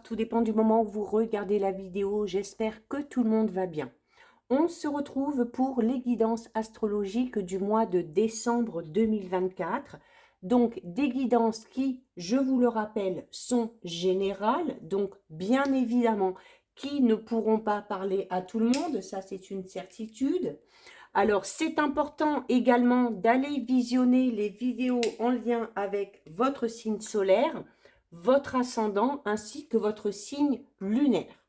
bonsoir, tout dépend du moment où vous regardez la vidéo, j'espère que tout le monde va bien. On se retrouve pour les guidances astrologiques du mois de décembre 2024. Donc des guidances qui, je vous le rappelle, sont générales, donc bien évidemment qui ne pourront pas parler à tout le monde, ça c'est une certitude. Alors c'est important également d'aller visionner les vidéos en lien avec votre signe solaire, votre ascendant ainsi que votre signe lunaire.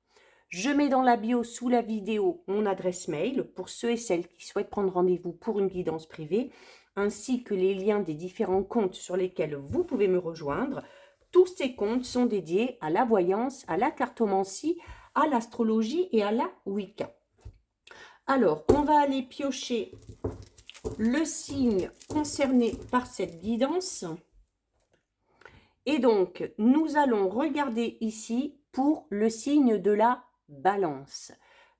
Je mets dans la bio sous la vidéo mon adresse mail pour ceux et celles qui souhaitent prendre rendez-vous pour une guidance privée, ainsi que les liens des différents comptes sur lesquels vous pouvez me rejoindre. Tous ces comptes sont dédiés à la voyance, à la cartomancie, à l'astrologie et à la Wicca. Alors, on va aller piocher le signe concerné par cette guidance. Et donc, nous allons regarder ici pour le signe de la balance.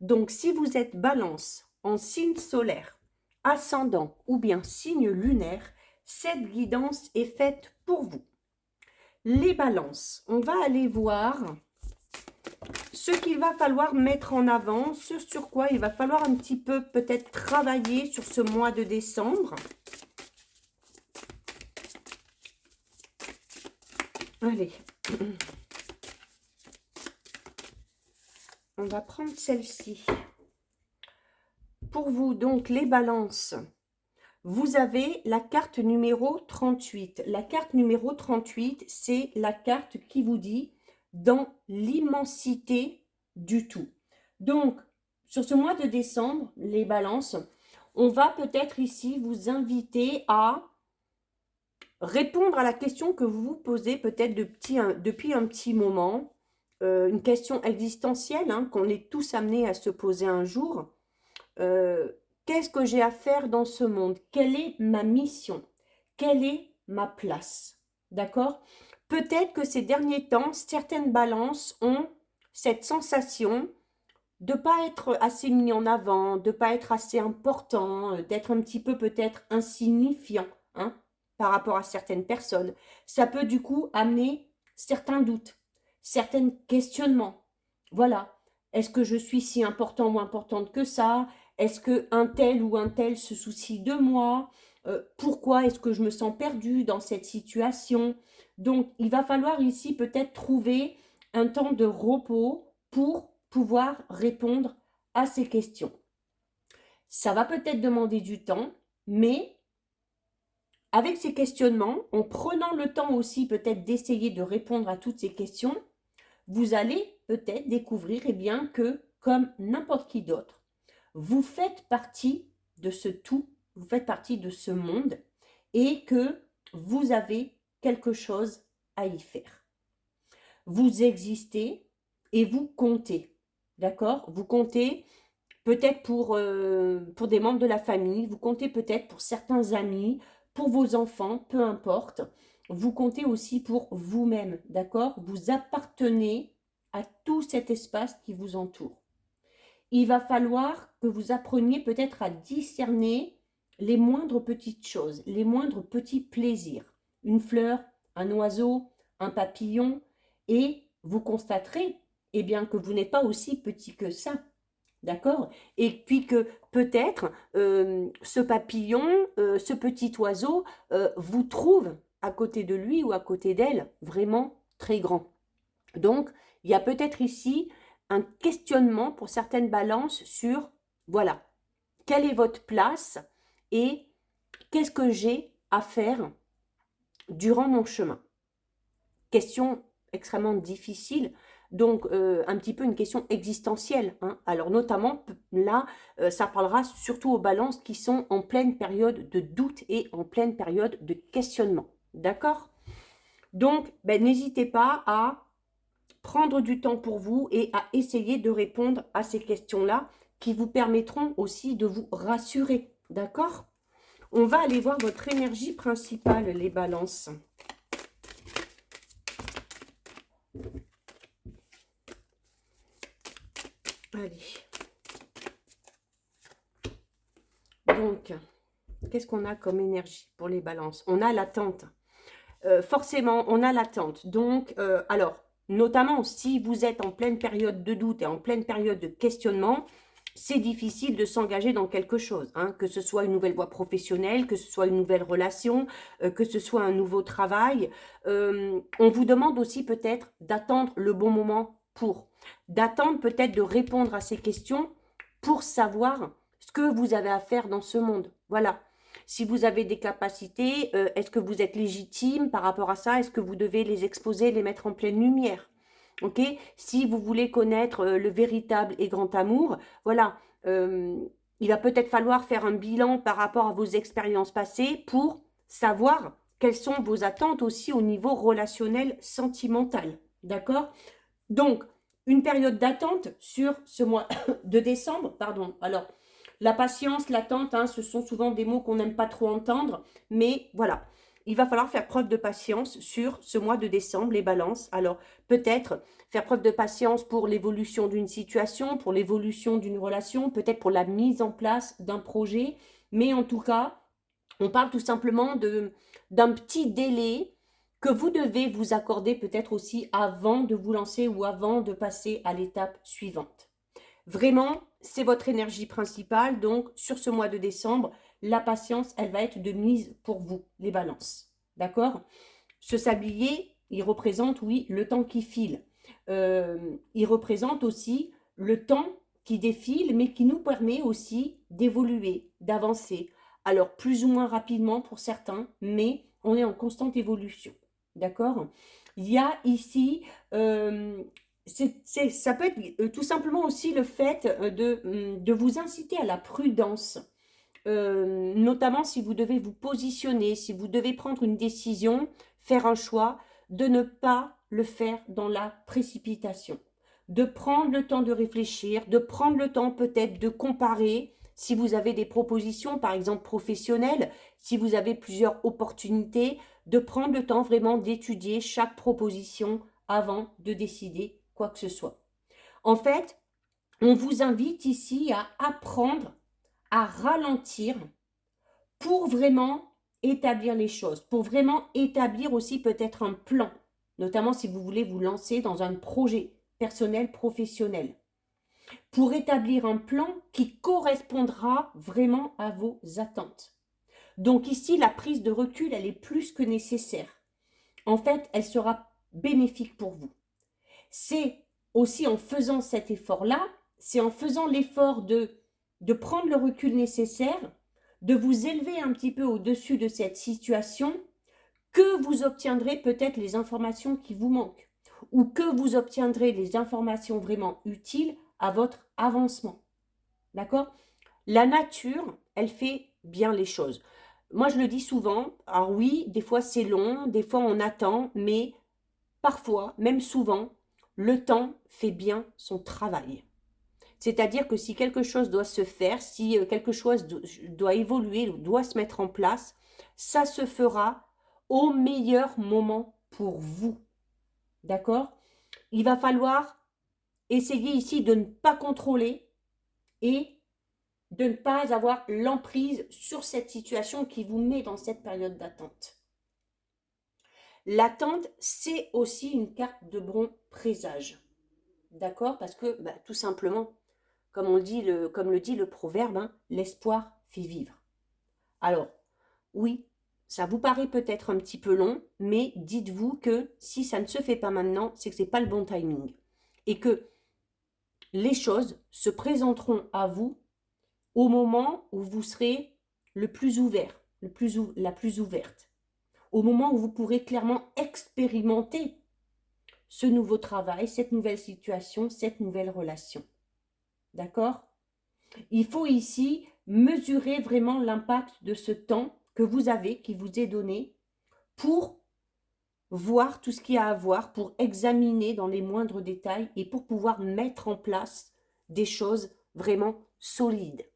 Donc, si vous êtes balance en signe solaire, ascendant ou bien signe lunaire, cette guidance est faite pour vous. Les balances, on va aller voir ce qu'il va falloir mettre en avant, ce sur quoi il va falloir un petit peu peut-être travailler sur ce mois de décembre. Allez, on va prendre celle-ci. Pour vous, donc, les balances, vous avez la carte numéro 38. La carte numéro 38, c'est la carte qui vous dit dans l'immensité du tout. Donc, sur ce mois de décembre, les balances, on va peut-être ici vous inviter à répondre à la question que vous vous posez peut-être depuis un petit moment, une question existentielle hein, qu'on est tous amenés à se poser un jour. Qu'est-ce que j'ai à faire dans ce monde? Quelle est ma mission? Quelle est ma place? D'accord? Peut-être que ces derniers temps, certaines balances ont cette sensation de ne pas être assez mis en avant, de ne pas être assez important, d'être un petit peu peut-être insignifiant hein, par rapport à certaines personnes. Ça peut du coup amener certains doutes, certains questionnements. Voilà. Est-ce que je suis si important ou importante que ça? Est-ce qu'un tel ou un tel se soucie de moi? Pourquoi est-ce que je me sens perdue dans cette situation? Donc, il va falloir ici peut-être trouver un temps de repos pour pouvoir répondre à ces questions. Ça va peut-être demander du temps, mais avec ces questionnements, en prenant le temps aussi peut-être d'essayer de répondre à toutes ces questions, vous allez peut-être découvrir eh bien, que, comme n'importe qui d'autre, vous faites partie de ce tout, vous faites partie de ce monde et que vous avez quelque chose à y faire. Vous existez et vous comptez, d'accord? Vous comptez peut-être pour des membres de la famille, vous comptez peut-être pour certains amis, pour vos enfants, peu importe. Vous comptez aussi pour vous-même, d'accord? Vous appartenez à tout cet espace qui vous entoure. Il va falloir que vous appreniez peut-être à discerner les moindres petites choses, les moindres petits plaisirs. Une fleur, un oiseau, un papillon, et vous constaterez eh bien, que vous n'êtes pas aussi petit que ça. D'accord? Et puis que peut-être ce papillon, ce petit oiseau, vous trouve à côté de lui ou à côté d'elle vraiment très grand. Donc, il y a peut-être ici un questionnement pour certaines balances sur, voilà, quelle est votre place et qu'est-ce que j'ai à faire durant mon chemin? Question extrêmement difficile, donc un petit peu une question existentielle. Hein. Alors notamment, là, ça parlera surtout aux balances qui sont en pleine période de doute et en pleine période de questionnement. D'accord? Donc, ben, n'hésitez pas à prendre du temps pour vous et à essayer de répondre à ces questions-là qui vous permettront aussi de vous rassurer. D'accord? On va aller voir votre énergie principale, les balances. Allez. Donc, qu'est-ce qu'on a comme énergie pour les balances? On a l'attente. Forcément, on a l'attente. Donc, alors, Notamment si vous êtes en pleine période de doute et en pleine période de questionnement, c'est difficile de s'engager dans quelque chose, hein, que ce soit une nouvelle voie professionnelle, que ce soit une nouvelle relation, que ce soit un nouveau travail. On vous demande aussi peut-être d'attendre le bon moment d'attendre peut-être de répondre à ces questions pour savoir ce que vous avez à faire dans ce monde. Voilà. Si vous avez des capacités, est-ce que vous êtes légitime par rapport à ça? Est-ce que vous devez les exposer, les mettre en pleine lumière? Ok? Si vous voulez connaître le véritable et grand amour, voilà, il va peut-être falloir faire un bilan par rapport à vos expériences passées pour savoir quelles sont vos attentes aussi au niveau relationnel, sentimental. D'accord? Donc, une période d'attente sur ce mois de décembre, pardon. Alors, la patience, l'attente, hein, ce sont souvent des mots qu'on n'aime pas trop entendre, mais voilà. Il va falloir faire preuve de patience sur ce mois de décembre, les balances. Alors, peut-être faire preuve de patience pour l'évolution d'une situation, pour l'évolution d'une relation, peut-être pour la mise en place d'un projet, mais en tout cas, on parle tout simplement d'un petit délai que vous devez vous accorder peut-être aussi avant de vous lancer ou avant de passer à l'étape suivante. Vraiment, c'est votre énergie principale. Donc, sur ce mois de décembre, la patience, elle va être de mise pour vous, les balances. D'accord? Ce sablier, il représente, oui, le temps qui file. Il représente aussi le temps qui défile, mais qui nous permet aussi d'évoluer, d'avancer. Alors, plus ou moins rapidement pour certains, mais on est en constante évolution. D'accord? Il y a ici, ça peut être tout simplement aussi le fait de vous inciter à la prudence. Notamment si vous devez vous positionner, si vous devez prendre une décision, faire un choix, de ne pas le faire dans la précipitation. De prendre le temps de réfléchir, de prendre le temps peut-être de comparer si vous avez des propositions, par exemple professionnelles, si vous avez plusieurs opportunités, de prendre le temps vraiment d'étudier chaque proposition avant de décider quoi que ce soit. En fait, on vous invite ici à apprendre à ralentir pour vraiment établir les choses, pour vraiment établir aussi peut-être un plan, notamment si vous voulez vous lancer dans un projet personnel, professionnel, pour établir un plan qui correspondra vraiment à vos attentes. Donc ici, la prise de recul, elle est plus que nécessaire. En fait, elle sera bénéfique pour vous. C'est aussi en faisant cet effort-là, c'est en faisant l'effort de prendre le recul nécessaire, de vous élever un petit peu au-dessus de cette situation, que vous obtiendrez peut-être les informations qui vous manquent, ou que vous obtiendrez les informations vraiment utiles à votre avancement. D'accord? La nature, elle fait bien les choses. Moi, je le dis souvent, alors oui, des fois c'est long, des fois on attend, mais parfois, même souvent, le temps fait bien son travail. C'est-à-dire que si quelque chose doit se faire, si quelque chose doit évoluer, doit se mettre en place, ça se fera au meilleur moment pour vous. D'accord? Il va falloir essayer ici de ne pas contrôler et de ne pas avoir l'emprise sur cette situation qui vous met dans cette période d'attente. L'attente, c'est aussi une carte de bon présage. D'accord? Parce que, tout simplement, comme le dit le proverbe, hein, l'espoir fait vivre. Alors, oui, ça vous paraît peut-être un petit peu long, mais dites-vous que si ça ne se fait pas maintenant, c'est que ce n'est pas le bon timing. Et que les choses se présenteront à vous au moment où vous serez le plus ouvert, la plus ouverte. Au moment où vous pourrez clairement expérimenter ce nouveau travail, cette nouvelle situation, cette nouvelle relation. D'accord? Il faut ici mesurer vraiment l'impact de ce temps que vous avez, qui vous est donné, pour voir tout ce qu'il y a à voir, pour examiner dans les moindres détails et pour pouvoir mettre en place des choses vraiment solides.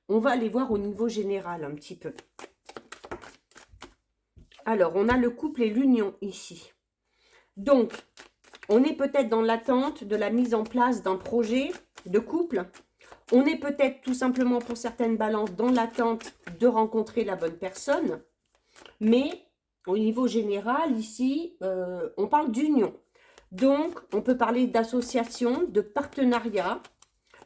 On va aller voir au niveau général un petit peu. Alors, on a le couple et l'union ici. Donc, on est peut-être dans l'attente de la mise en place d'un projet de couple. On est peut-être tout simplement pour certaines balances dans l'attente de rencontrer la bonne personne. Mais au niveau général, ici, on parle d'union. Donc, on peut parler d'association, de partenariat,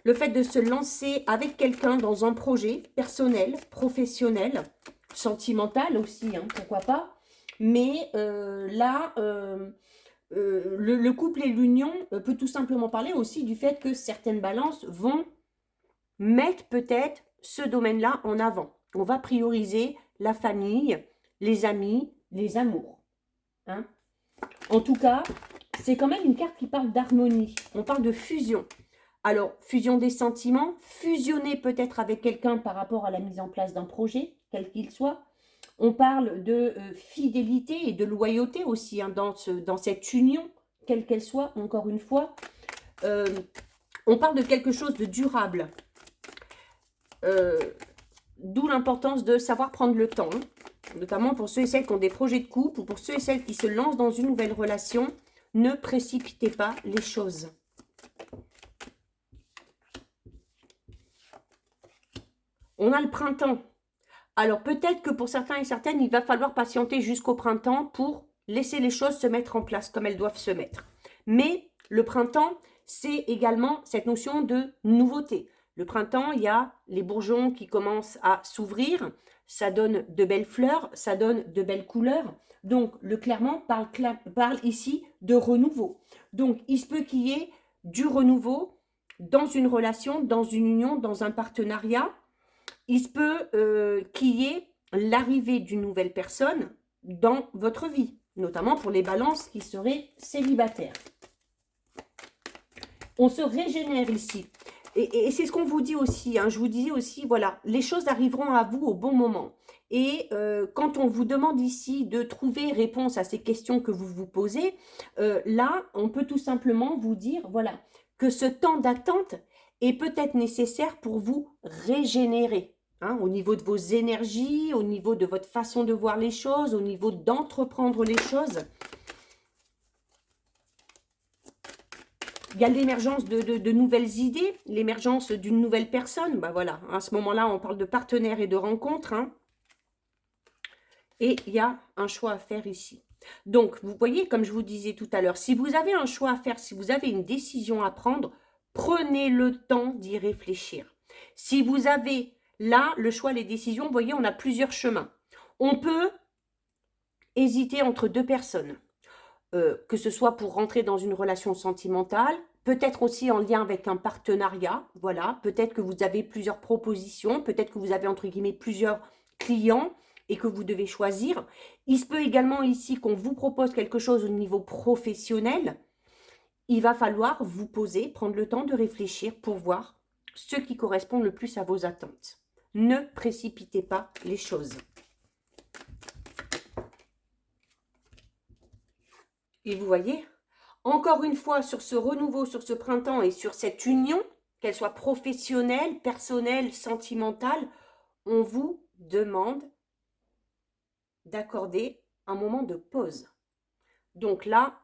le fait de se lancer avec quelqu'un dans un projet personnel, professionnel, sentimental aussi, hein, pourquoi pas. Mais le couple et l'union peut tout simplement parler aussi du fait que certaines balances vont mettre peut-être ce domaine-là en avant. On va prioriser la famille, les amis, les amours. Hein. En tout cas, c'est quand même une carte qui parle d'harmonie. On parle de fusion. Alors, fusion des sentiments, fusionner peut-être avec quelqu'un par rapport à la mise en place d'un projet, quel qu'il soit. On parle de fidélité et de loyauté aussi hein, dans cette union, quelle qu'elle soit, encore une fois. On parle de quelque chose de durable. D'où l'importance de savoir prendre le temps, notamment pour ceux et celles qui ont des projets de couple ou pour ceux et celles qui se lancent dans une nouvelle relation. Ne précipitez pas les choses. On a le printemps. Alors peut-être que pour certains et certaines, il va falloir patienter jusqu'au printemps pour laisser les choses se mettre en place comme elles doivent se mettre. Mais le printemps, c'est également cette notion de nouveauté. Le printemps, il y a les bourgeons qui commencent à s'ouvrir, ça donne de belles fleurs, ça donne de belles couleurs. Donc le clairement parle ici de renouveau. Donc il se peut qu'il y ait du renouveau dans une relation, dans une union, dans un partenariat. Il se peut qu'il y ait l'arrivée d'une nouvelle personne dans votre vie, notamment pour les balances qui seraient célibataires. On se régénère ici. Et c'est ce qu'on vous dit aussi, hein, je vous dis aussi, voilà, les choses arriveront à vous au bon moment. Et quand on vous demande ici de trouver réponse à ces questions que vous vous posez, là, on peut tout simplement vous dire, voilà, que ce temps d'attente est peut-être nécessaire pour vous régénérer. Hein, au niveau de vos énergies, au niveau de votre façon de voir les choses, au niveau d'entreprendre les choses. Il y a l'émergence de nouvelles idées, l'émergence d'une nouvelle personne. Ben voilà, à ce moment-là, on parle de partenaires et de rencontres. Hein. Et il y a un choix à faire ici. Donc, vous voyez, comme je vous disais tout à l'heure, si vous avez un choix à faire, si vous avez une décision à prendre, prenez le temps d'y réfléchir. Si vous avez là le choix, les décisions, vous voyez, on a plusieurs chemins. On peut hésiter entre deux personnes. Que ce soit pour rentrer dans une relation sentimentale, peut-être aussi en lien avec un partenariat, voilà, peut-être que vous avez plusieurs propositions, peut-être que vous avez entre guillemets plusieurs clients et que vous devez choisir. Il se peut également ici qu'on vous propose quelque chose au niveau professionnel. Il va falloir vous poser, prendre le temps de réfléchir pour voir ce qui correspond le plus à vos attentes. Ne précipitez pas les choses. Et vous voyez, encore une fois, sur ce renouveau, sur ce printemps et sur cette union, qu'elle soit professionnelle, personnelle, sentimentale, on vous demande d'accorder un moment de pause. Donc là,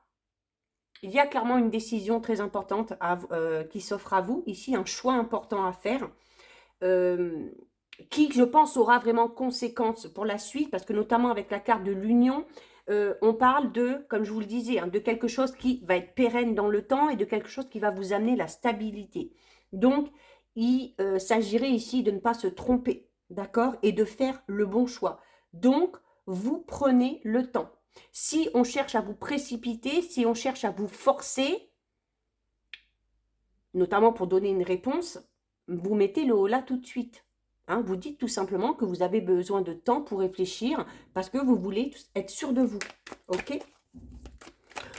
il y a clairement une décision très importante qui s'offre à vous. Ici, un choix important à faire qui, je pense, aura vraiment conséquence pour la suite parce que notamment avec la carte de l'union, on parle de, comme je vous le disais, hein, de quelque chose qui va être pérenne dans le temps et de quelque chose qui va vous amener la stabilité. Donc, il s'agirait ici de ne pas se tromper, d'accord, et de faire le bon choix. Donc, vous prenez le temps. Si on cherche à vous précipiter, si on cherche à vous forcer, notamment pour donner une réponse, vous mettez le holà tout de suite. Hein, vous dites tout simplement que vous avez besoin de temps pour réfléchir parce que vous voulez être sûr de vous. Ok?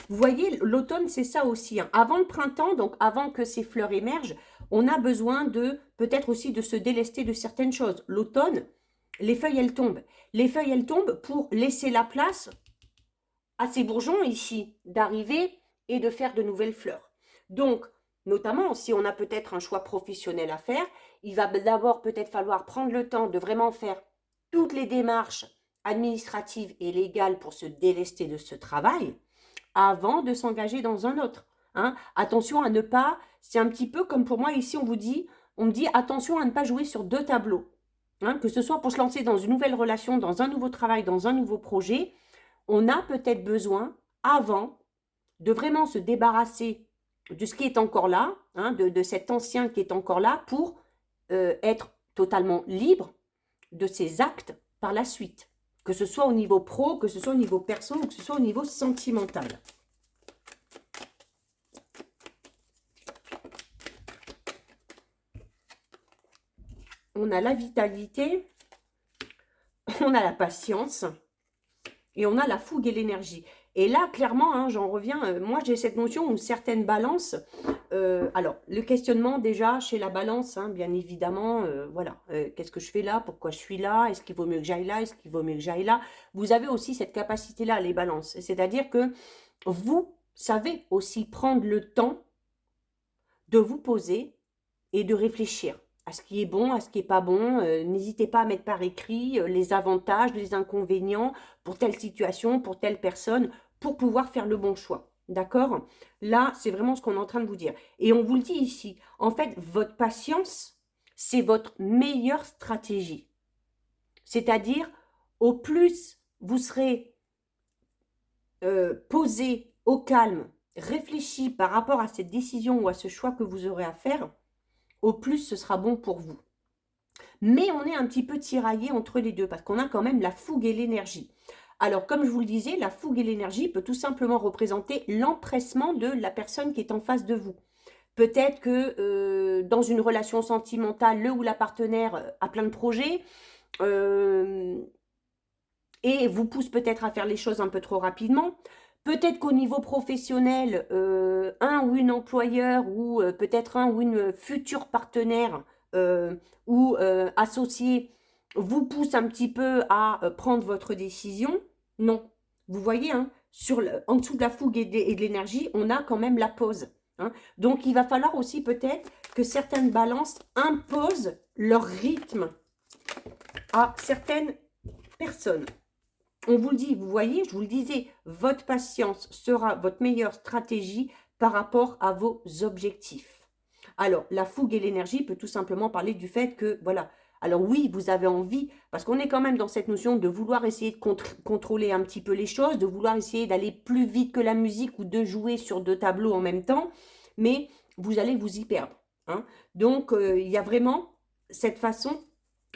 Vous voyez, l'automne, c'est ça aussi. Hein. Avant le printemps, donc avant que ces fleurs émergent, on a besoin de peut-être aussi de se délester de certaines choses. L'automne, les feuilles, elles tombent. Les feuilles, elles tombent pour laisser la place à ces bourgeons ici d'arriver et de faire de nouvelles fleurs. Donc, notamment, si on a peut-être un choix professionnel à faire, il va d'abord peut-être falloir prendre le temps de vraiment faire toutes les démarches administratives et légales pour se délester de ce travail avant de s'engager dans un autre. Hein. Attention à ne pas, c'est un petit peu comme pour moi ici, on me dit attention à ne pas jouer sur deux tableaux. Hein, que ce soit pour se lancer dans une nouvelle relation, dans un nouveau travail, dans un nouveau projet, on a peut-être besoin, avant, de vraiment se débarrasser de ce qui est encore là, hein, de cet ancien qui est encore là, pour être totalement libre de ses actes par la suite. Que ce soit au niveau pro, que ce soit au niveau perso, ou que ce soit au niveau sentimental. On a la vitalité, on a la patience et on a la fougue et l'énergie. Et là, clairement, hein, j'en reviens, moi j'ai cette notion où certaines balances, alors le questionnement déjà chez la balance, hein, bien évidemment, voilà, qu'est-ce que je fais là, pourquoi je suis là, est-ce qu'il vaut mieux que j'aille là, est-ce qu'il vaut mieux que j'aille là. Vous avez aussi cette capacité-là, les balances, c'est-à-dire que vous savez aussi prendre le temps de vous poser et de réfléchir à ce qui est bon, à ce qui n'est pas bon. N'hésitez pas à mettre par écrit les avantages, les inconvénients pour telle situation, pour telle personne, pour pouvoir faire le bon choix. D'accord? Là, c'est vraiment ce qu'on est en train de vous dire. Et on vous le dit ici, en fait, votre patience, c'est votre meilleure stratégie. C'est-à-dire, au plus vous serez posé, au calme, réfléchi par rapport à cette décision ou à ce choix que vous aurez à faire, au plus ce sera bon pour vous. Mais on est un petit peu tiraillé entre les deux parce qu'on a quand même la fougue et l'énergie. Alors, comme je vous le disais, la fougue et l'énergie peut tout simplement représenter l'empressement de la personne qui est en face de vous. Peut-être que dans une relation sentimentale, le ou la partenaire a plein de projets et vous pousse peut-être à faire les choses un peu trop rapidement. Peut-être qu'au niveau professionnel, un ou une employeur ou peut-être un ou une future partenaire ou associé vous pousse un petit peu à prendre votre décision. Non. Vous voyez, hein, en dessous de la fougue et de l'énergie, on a quand même la pause. Hein. Donc, il va falloir aussi peut-être que certaines balances imposent leur rythme à certaines personnes. On vous le dit, vous voyez, je vous le disais, votre patience sera votre meilleure stratégie par rapport à vos objectifs. Alors, la fougue et l'énergie peut tout simplement parler du fait que, voilà, alors oui, vous avez envie, parce qu'on est quand même dans cette notion de vouloir essayer de contrôler un petit peu les choses, de vouloir essayer d'aller plus vite que la musique ou de jouer sur deux tableaux en même temps, mais vous allez vous y perdre. Hein. Donc, il y a vraiment cette façon.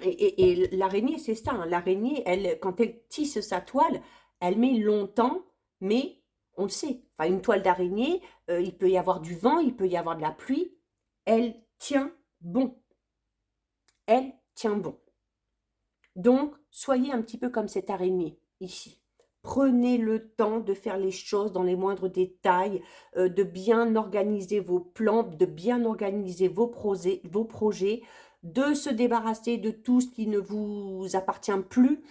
Et l'araignée, c'est ça. Hein. L'araignée, quand elle tisse sa toile, elle met longtemps, mais on le sait. Enfin, une toile d'araignée, il peut y avoir du vent, il peut y avoir de la pluie. Elle tient bon. Elle tient bon. Donc, soyez un petit peu comme cette araignée, ici. Prenez le temps de faire les choses dans les moindres détails, de bien organiser vos plans, de bien organiser vos projets, de se débarrasser de tout ce qui ne vous appartient plus,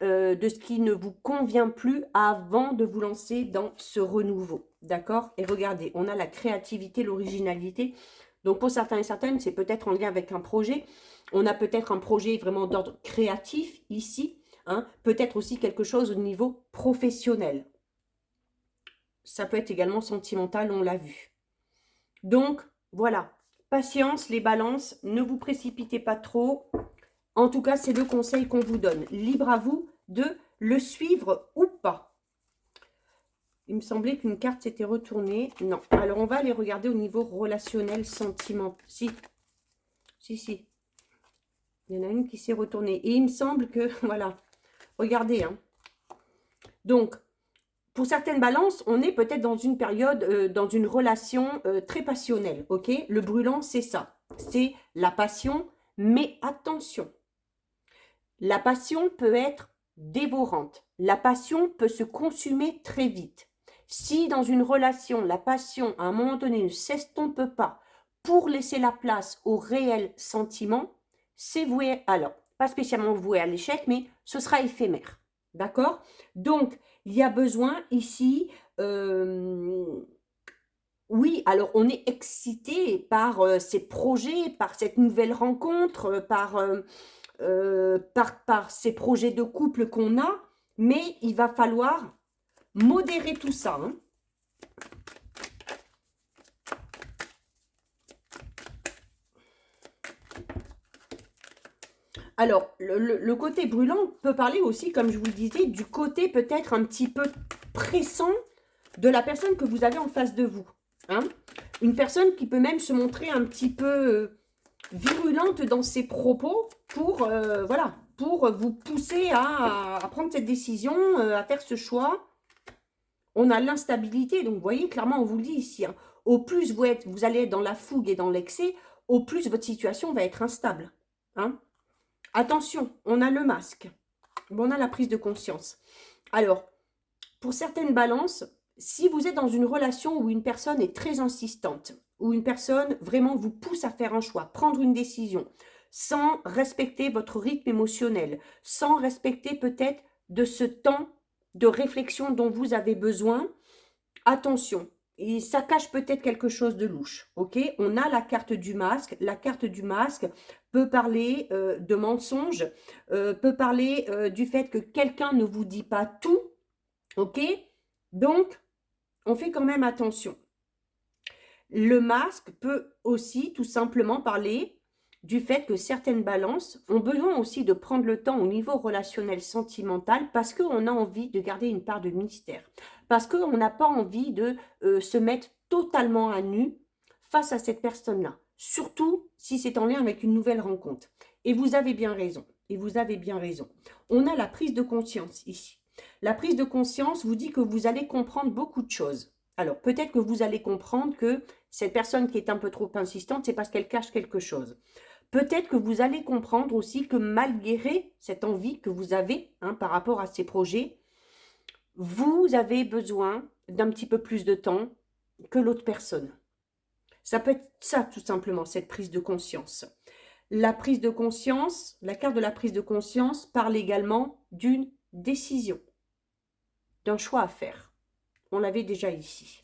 de ce qui ne vous convient plus avant de vous lancer dans ce renouveau. D'accord? Et regardez, on a la créativité, l'originalité. Donc pour certains et certaines, c'est peut-être en lien avec un projet. On a peut-être un projet vraiment d'ordre créatif ici. Hein, peut-être aussi quelque chose au niveau professionnel. Ça peut être également sentimental, on l'a vu. Donc, voilà. Patience, les balances, ne vous précipitez pas trop. En tout cas, c'est le conseil qu'on vous donne. Libre à vous de le suivre ou pas. Il me semblait qu'une carte s'était retournée. Non. Alors, on va aller regarder au niveau relationnel, sentiment. Si. Si. Il y en a une qui s'est retournée. Et il me semble que, voilà. Regardez, hein. Donc, pour certaines balances, on est peut-être dans une période, dans une relation très passionnelle, ok? Le brûlant, c'est ça. C'est la passion, mais attention. La passion peut être dévorante. La passion peut se consumer très vite. Si dans une relation, la passion, à un moment donné, ne s'estompe pas pour laisser la place au réel sentiment, c'est voué, alors, pas spécialement voué à l'échec, mais ce sera éphémère. D'accord? Donc, il y a besoin ici, oui, alors on est excité par ces projets, par cette nouvelle rencontre, par ces projets de couple qu'on a, mais il va falloir modérer tout ça. Hein. Alors, le côté brûlant peut parler aussi, comme je vous le disais, du côté peut-être un petit peu pressant de la personne que vous avez en face de vous. Hein. Une personne qui peut même se montrer un petit peu virulente dans ses propos pour, voilà, pour vous pousser à prendre cette décision, à faire ce choix. On a l'instabilité, donc vous voyez, clairement, on vous le dit ici. Hein, au plus vous allez être dans la fougue et dans l'excès, au plus votre situation va être instable. Hein. Attention, on a le masque. Bon, on a la prise de conscience. Alors, pour certaines balances, si vous êtes dans une relation où une personne est très insistante, où une personne vraiment vous pousse à faire un choix, prendre une décision, sans respecter votre rythme émotionnel, sans respecter peut-être de ce temps de réflexion dont vous avez besoin, attention, et ça cache peut-être quelque chose de louche, ok? On a la carte du masque. La carte du masque peut parler de mensonges, peut parler du fait que quelqu'un ne vous dit pas tout, ok? Donc, on fait quand même attention. Le masque peut aussi tout simplement parler du fait que certaines balances ont besoin aussi de prendre le temps au niveau relationnel sentimental parce qu'on a envie de garder une part de mystère. Parce qu'on n'a pas envie de se mettre totalement à nu face à cette personne-là. Surtout si c'est en lien avec une nouvelle rencontre. Et vous avez bien raison. Et vous avez bien raison. On a la prise de conscience ici. La prise de conscience vous dit que vous allez comprendre beaucoup de choses. Alors, peut-être que vous allez comprendre que cette personne qui est un peu trop insistante, c'est parce qu'elle cache quelque chose. Peut-être que vous allez comprendre aussi que malgré cette envie que vous avez par rapport à ces projets, vous avez besoin d'un petit peu plus de temps que l'autre personne. Ça peut être ça tout simplement, cette prise de conscience. La prise de conscience, la carte de la prise de conscience parle également d'une décision, d'un choix à faire. On l'avait déjà ici.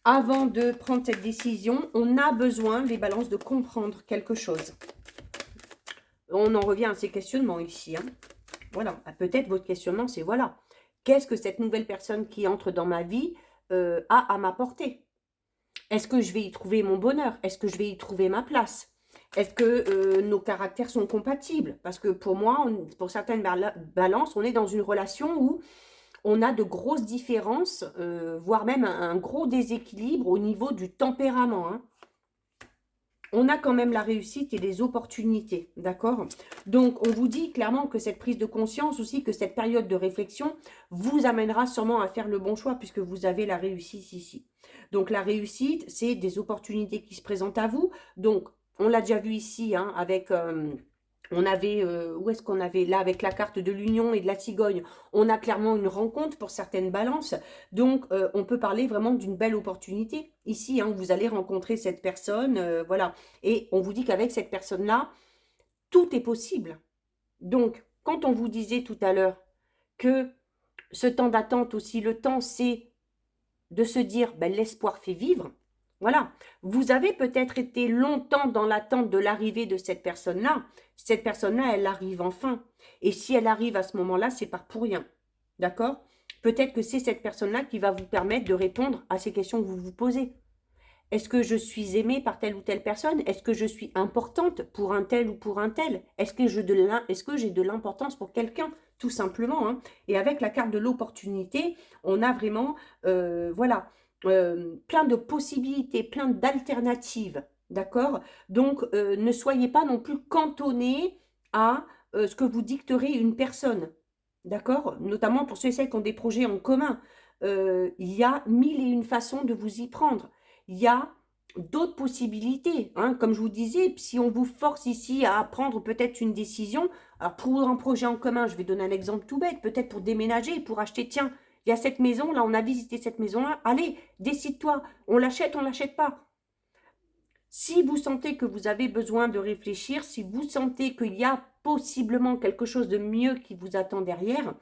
Avant de prendre cette décision, on a besoin, les balances, de comprendre quelque chose. On en revient à ces questionnements ici. Hein. Voilà, peut-être votre questionnement, c'est voilà. Qu'est-ce que cette nouvelle personne qui entre dans ma vie a à m'apporter? Est-ce que je vais y trouver mon bonheur? Est-ce que je vais y trouver ma place? Est-ce que nos caractères sont compatibles? Parce que pour moi, pour certaines balances, on est dans une relation où on a de grosses différences, voire même un gros déséquilibre au niveau du tempérament. Hein. On a quand même la réussite et les opportunités, d'accord? Donc, on vous dit clairement que cette prise de conscience aussi, que cette période de réflexion vous amènera sûrement à faire le bon choix puisque vous avez la réussite ici. Donc, la réussite, c'est des opportunités qui se présentent à vous. Donc, on l'a déjà vu ici avec... on avait, où est-ce qu'on avait là avec la carte de l'union et de la cigogne, on a clairement une rencontre pour certaines balances. Donc, on peut parler vraiment d'une belle opportunité. Ici, vous allez rencontrer cette personne, voilà. Et on vous dit qu'avec cette personne-là, tout est possible. Donc, quand on vous disait tout à l'heure que ce temps d'attente aussi, le temps, c'est de se dire, ben, l'espoir fait vivre. Voilà, vous avez peut-être été longtemps dans l'attente de l'arrivée de cette personne-là. Cette personne-là, elle arrive enfin. Et si elle arrive à ce moment-là, c'est pas pour rien. D'accord? Peut-être que c'est cette personne-là qui va vous permettre de répondre à ces questions que vous vous posez. Est-ce que je suis aimée par telle ou telle personne? Est-ce que je suis importante pour un tel ou pour un tel? Est-ce que j'ai de l'importance pour quelqu'un? Tout simplement. Hein. Et avec la carte de l'opportunité, on a vraiment, voilà, plein de possibilités, plein d'alternatives. D'accord? Donc, ne soyez pas non plus cantonné à ce que vous dicterait une personne. D'accord? Notamment pour ceux et celles qui ont des projets en commun. Il y a mille et une façons de vous y prendre. Il y a d'autres possibilités. Hein. Comme je vous disais, si on vous force ici à prendre peut-être une décision, alors pour un projet en commun, je vais donner un exemple tout bête, peut-être pour déménager, pour acheter, tiens, il y a cette maison, là, on a visité cette maison-là, allez, décide-toi, on l'achète pas. Si vous sentez que vous avez besoin de réfléchir, si vous sentez qu'il y a possiblement quelque chose de mieux qui vous attend derrière,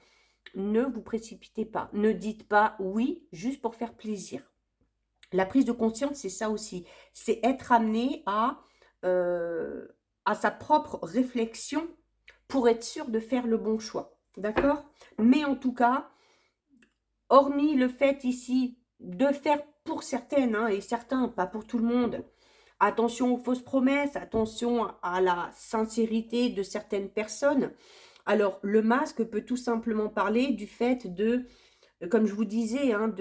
ne vous précipitez pas. Ne dites pas oui juste pour faire plaisir. La prise de conscience, c'est ça aussi. C'est être amené à sa propre réflexion pour être sûr de faire le bon choix. D'accord? Mais en tout cas, hormis le fait ici de faire pour certaines, et certains, pas pour tout le monde, attention aux fausses promesses, attention à la sincérité de certaines personnes, Alors, le masque peut tout simplement parler du fait de, comme je vous disais, hein,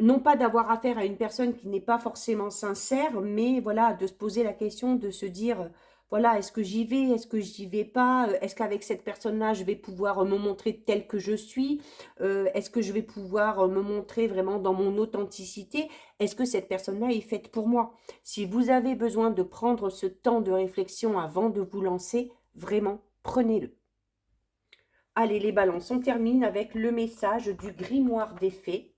non pas d'avoir affaire à une personne qui n'est pas forcément sincère, mais voilà, de se poser la question, de se dire, voilà, est-ce que j'y vais, est-ce que j'y vais pas, est-ce qu'avec cette personne-là, je vais pouvoir me montrer telle que je suis, est-ce que je vais pouvoir me montrer vraiment dans mon authenticité, est-ce que cette personne-là est faite pour moi? Si vous avez besoin de prendre ce temps de réflexion avant de vous lancer, vraiment, prenez-le. Allez, les balances, on termine avec le message du grimoire des fées.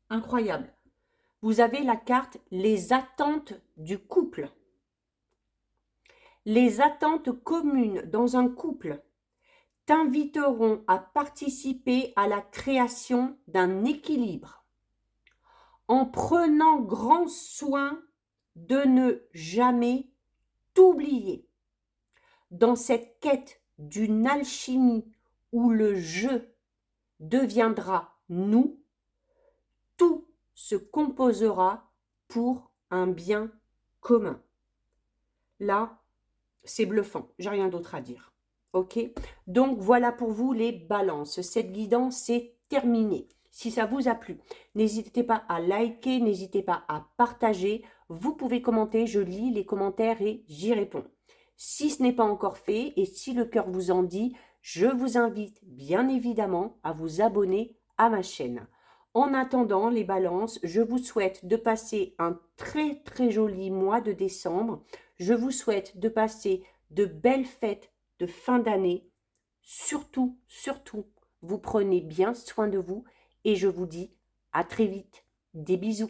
Incroyable. Vous avez la carte « Les attentes du couple ». Les attentes communes dans un couple t'inviteront à participer à la création d'un équilibre en prenant grand soin de ne jamais t'oublier. Dans cette quête d'une alchimie où le je deviendra nous, tout se composera pour un bien commun. Là, c'est bluffant, j'ai rien d'autre à dire. Ok? Donc voilà pour vous les balances. Cette guidance est terminée. Si ça vous a plu, n'hésitez pas à liker, n'hésitez pas à partager. Vous pouvez commenter, je lis les commentaires et j'y réponds. Si ce n'est pas encore fait et si le cœur vous en dit, je vous invite bien évidemment à vous abonner à ma chaîne. En attendant les balances, je vous souhaite de passer un très très joli mois de décembre. Je vous souhaite de passer de belles fêtes de fin d'année. Surtout, surtout, vous prenez bien soin de vous et je vous dis à très vite. Des bisous.